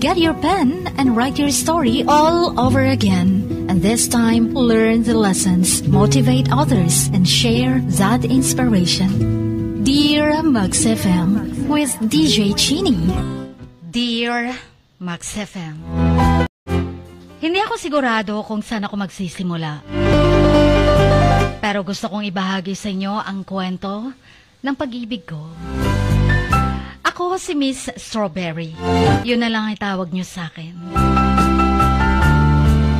Get your pen and write your story all over again. And this time, learn the lessons, motivate others, and share that inspiration. Dear Max FM with DJ Chini. Dear Max FM, hindi ako sigurado kung saan ako magsisimula. Pero gusto kong ibahagi sa inyo ang kwento ng pag-ibig ko. Ako si Miss Strawberry. Yun na lang ay tawag niyo sa akin.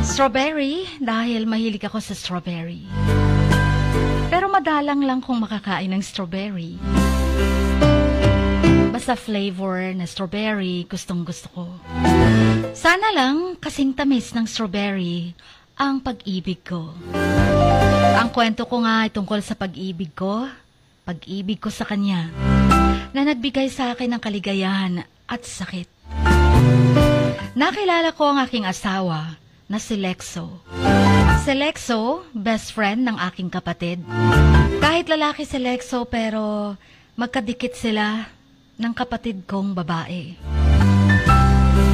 Strawberry dahil mahilig ako sa strawberry. Pero madalang lang kung makakain ng strawberry. Basta flavor na strawberry, gustong gusto ko. Sana lang kasing tamis ng strawberry ang pag-ibig ko. Ang kwento ko nga ay tungkol sa pag-ibig ko sa kanya, na nagbigay sa akin ng kaligayahan at sakit. Nakilala ko ang aking asawa na si Lexo. Si Lexo, best friend ng aking kapatid. Kahit lalaki si Lexo pero magkadikit sila ng kapatid kong babae.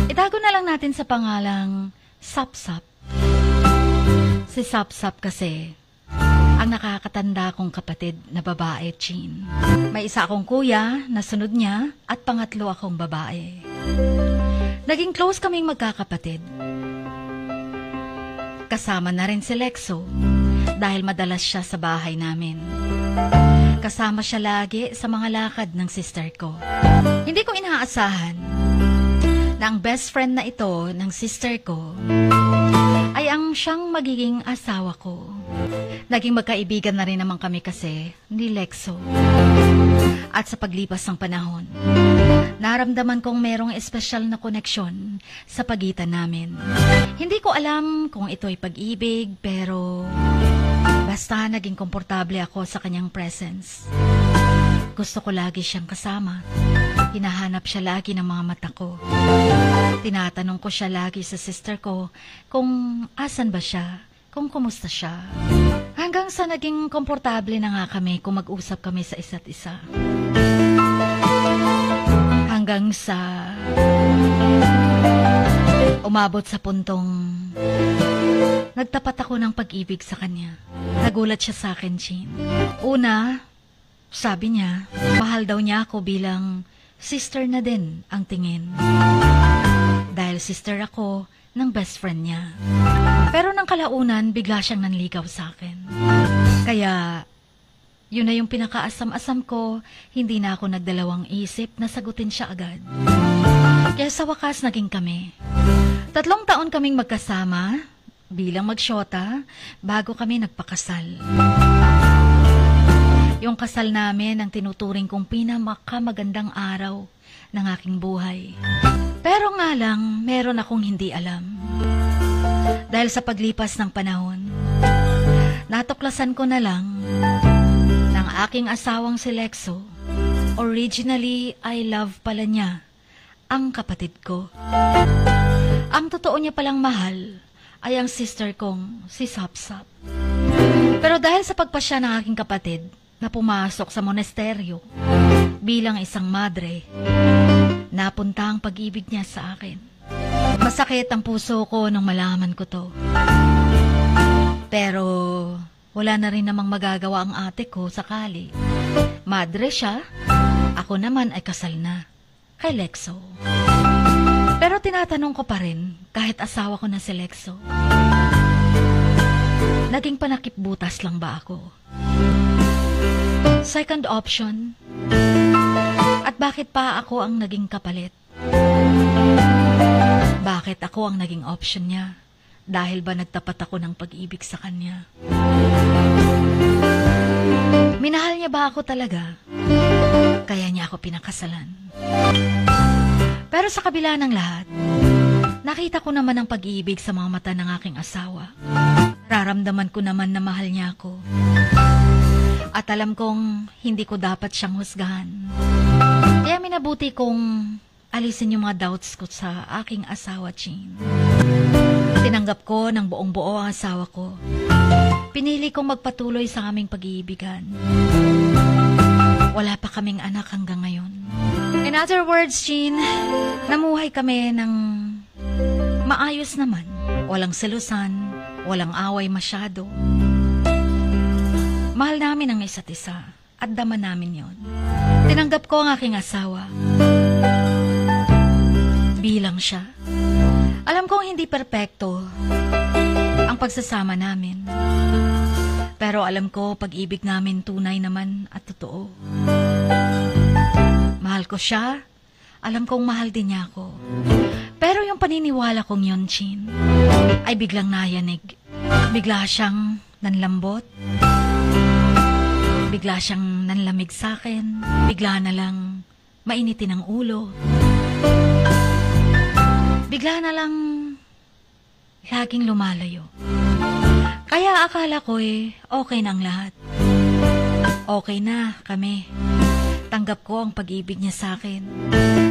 Itago na lang natin sa pangalang Sapsap. Si Sapsap kasi ang nakakatanda kong kapatid na babae, Chin. May isa akong kuya na sunod niya at pangatlo akong babae. Naging close kaming magkakapatid. Kasama na rin si Lexo dahil madalas siya sa bahay namin. Kasama siya lagi sa mga lakad ng sister ko. Hindi ko inaasahan na ang best friend na ito ng sister ko ay ang siyang magiging asawa ko. Naging magkaibigan na rin naman kami kasi ni Lexo. At sa paglipas ng panahon, naramdaman kong merong espesyal na koneksyon sa pagitan namin. Hindi ko alam kung ito ay pag-ibig, pero basta naging komportable ako sa kanyang presence. Gusto ko lagi siyang kasama. Hinahanap siya lagi ng mga mata ko. Tinatanong ko siya lagi sa sister ko kung asan ba siya, kung kumusta siya. Hanggang sa naging komportable na nga kami kung mag-usap kami sa isa't isa. Hanggang sa umabot sa puntong nagtapat ako ng pag-ibig sa kanya. Nagulat siya sa akin, Chin. Una, sabi niya, mahal daw niya ako bilang sister na din ang tingin. Dahil sister ako ng best friend niya. Pero nang kalaunan, bigla siyang nanligaw sa akin. Kaya, yun na yung pinakaasam-asam ko, hindi na ako nagdalawang isip na sagutin siya agad. Kaya sa wakas, naging kami. 3 taon kaming magkasama, bilang magsyota, bago kami nagpakasal. Yung kasal namin ang tinuturing kong pinakamagandang araw ng aking buhay. Pero nga lang, meron akong hindi alam. Dahil sa paglipas ng panahon, natuklasan ko na lang ng aking asawang si Lexo, originally, I love pala niya ang kapatid ko. Ang totoo niya palang mahal ay ang sister kong si Sapsap. Pero dahil sa pagpasya ng aking kapatid na pumasok sa monasteryo bilang isang madre, napunta ang pag-ibig niya sa akin. Masakit ang puso ko nung malaman ko to. Pero wala na rin namang magagawa ang ate ko sakali. Madre siya, ako naman ay kasal na kay Lexo. Pero tinatanong ko pa rin, kahit asawa ko na si Lexo, naging panakip-butas lang ba ako? Second option? At bakit pa ako ang naging kapalit? Bakit ako ang naging option niya? Dahil ba nagtapat ako ng pag-ibig sa kanya? Minahal niya ba ako talaga? Kaya niya ako pinakasalan. Pero sa kabila ng lahat, nakita ko naman ang pag-ibig sa mga mata ng aking asawa. Nararamdaman ko naman na mahal niya ako. At alam kong hindi ko dapat siyang husgahan. Kaya minabuti kong alisin yung mga doubts ko sa aking asawa, Chin. Tinanggap ko ng buong buo ang asawa ko. Pinili kong magpatuloy sa aming pag-iibigan. Wala pa kaming anak hanggang ngayon. In other words, Jean, namuhay kami ng maayos naman. Walang selusan, walang away masyado. Mahal namin ang isa't isa at dama namin yon. Tinanggap ko ang aking asawa bilang siya. Alam kong hindi perpekto ang pagsasama namin. Pero alam ko pag-ibig namin tunay naman at totoo. Mahal ko siya, alam kong mahal din niya ako. Pero yung paniniwala kong yun, Chin, ay biglang nayanig. Bigla siyang nanlambot. Bigla siyang nanlamig sa akin. Bigla na lang mainitin ang ulo. Bigla na lang laging lumalayo. Kaya akala ko okay na ang lahat. Okay na kami. Tanggap ko ang pag-ibig niya sa akin.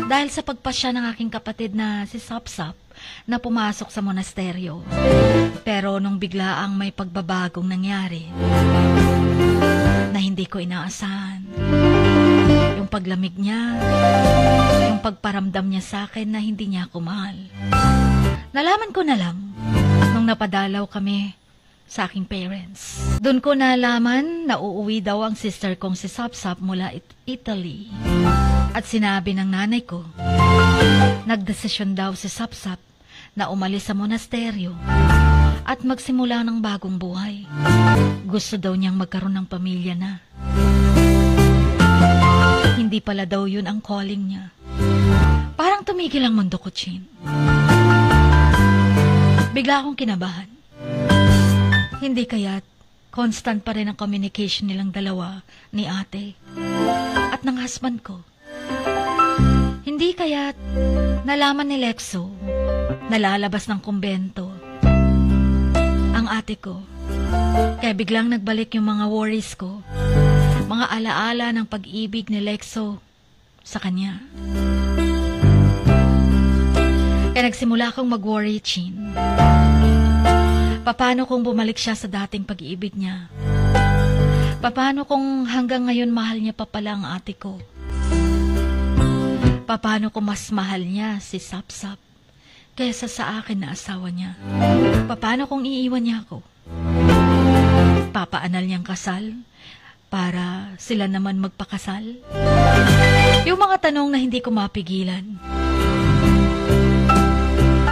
Dahil sa pagpasya ng aking kapatid na si Sapsap na pumasok sa monasteryo. Pero nung biglaang may pagbabagong nangyari na hindi ko inaasahan. Yung paglamig niya, yung pagparamdam niya sa akin na hindi niya ako mahal. Nalaman ko na lang nung napadalaw kami sa aking parents. Doon ko nalaman na uuwi daw ang sister kong si Sapsap mula Italy. At sinabi ng nanay ko, nagdesisyon daw si Sapsap na umalis sa monasteryo at magsimula ng bagong buhay. Gusto daw niyang magkaroon ng pamilya na. Hindi pala daw yun ang calling niya. Parang tumigil ang mundo ko, Chin. Bigla akong kinabahan. Hindi kaya't constant pa rin ang communication nilang dalawa ni ate at ng husband ko. Hindi kaya't nalaman ni Lexo na lalabas ng kumbento ang ate ko. Kaya biglang nagbalik yung mga worries ko, mga alaala ng pag-ibig ni Lexo sa kanya. Kaya nagsimula akong mag-worry, Chin. Paano kung bumalik siya sa dating pag-ibig niya? Paano kung hanggang ngayon mahal niya pa pala ang ate ko? Paano kung mas mahal niya si Sapsap kesa sa akin na asawa niya? Paano kung iiwan niya ako? Papaanal niyang kasal para sila naman magpakasal? Yung mga tanong na hindi ko mapigilan.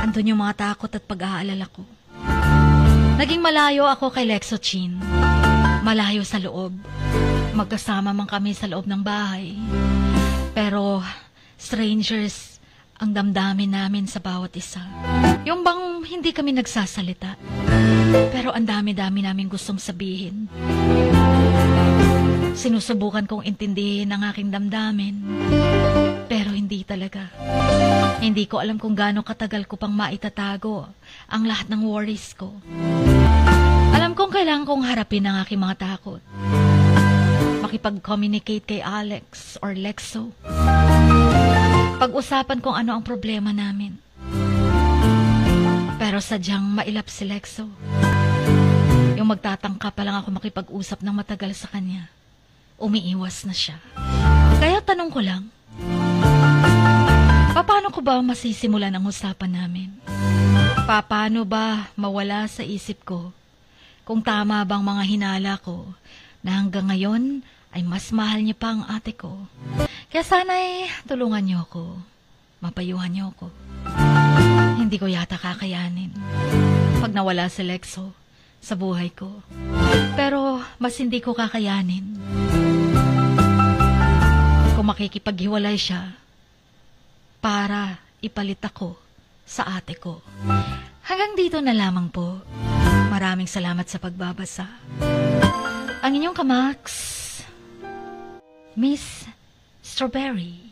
Andun yung mga takot at pag-aalala ko. Naging malayo ako kay Lexo, Chin. Malayo sa loob. Magkasama man kami sa loob ng bahay. Pero strangers ang damdamin namin sa bawat isa. Yung bang hindi kami nagsasalita. Pero ang dami-dami namin gustong sabihin. Sinusubukan kong intindihin ang aking damdamin. Pero hindi talaga. Hindi ko alam kung gaano katagal ko pang maitatago ang lahat ng worries ko. Alam kong kailangan kong harapin ang aking mga takot. Makipag-communicate kay Alex or Lexo. Pag-usapan kung ano ang problema namin. Pero sadyang mailap si Lexo. Yung magtatangka pa lang ako makipag-usap ng matagal sa kanya. Umiiwas na siya. Kaya tanong ko lang, paano ko ba masisimulan ang usapan namin? Paano ba mawala sa isip ko kung tama bang mga hinala ko na hanggang ngayon ay mas mahal niya pa ang ate ko? Kaya sana'y tulungan niyo ako, mapayuhan niyo ako. Hindi ko yata kakayanin pag nawala si Lexo sa buhay ko. Pero mas hindi ko kakayanin kung makikipaghiwalay siya para ipalit ako sa ate ko. Hanggang dito na lamang po. Maraming salamat sa pagbabasa. Ang inyong kamaks, Miss Strawberry.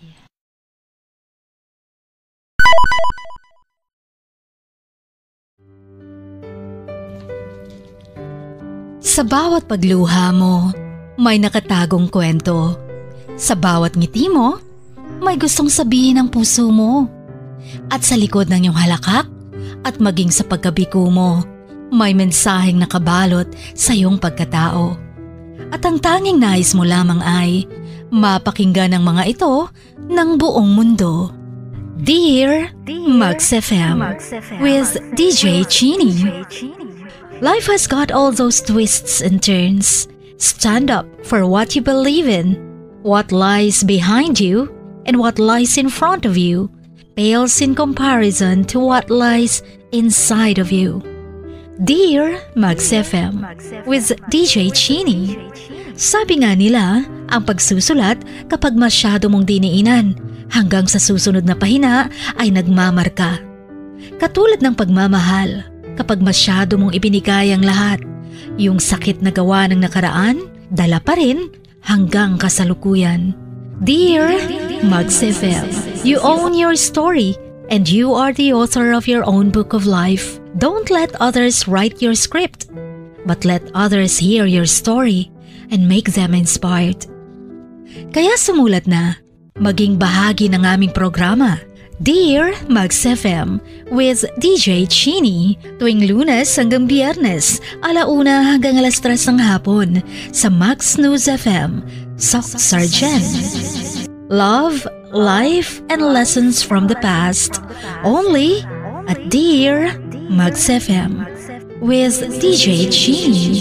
Sa bawat pagluha mo, may nakatagong kwento. Sa bawat ngiti mo, may gustong sabihin ng puso mo. At sa likod ng iyong halakak at maging sa pagkabiko mo, may mensaheng nakabalot sa iyong pagkatao. At ang tanging nais mo lamang ay mapakinggan ang mga ito ng buong mundo. Dear Max FM with DJ Chini. Life has got all those twists and turns. Stand up for what you believe in. What lies behind you and what lies in front of you pales in comparison to what lies inside of you. Dear Max FM with DJ Chini. Sabi nga nila, ang pagsusulat kapag masyado mong diniinan hanggang sa susunod na pahina ay nagmamarka. Katulad ng pagmamahal, kapag masyado mong ibinigay ang lahat, yung sakit na gawa ng nakaraan, dala pa rin hanggang kasalukuyan. Dear Max FM, you own your story and you are the author of your own book of life. Don't let others write your script, but let others hear your story and make them inspired. Kaya sumulat na, maging bahagi ng aming programa, Dear Max FM with DJ Chini, tuwing Lunes hanggang Biyernes, 1:00 hanggang 3:00 ng hapon sa Max News FM, Sock Sargent. Love, life, and lessons from the past, only at Dear Max FM with DJ Chini.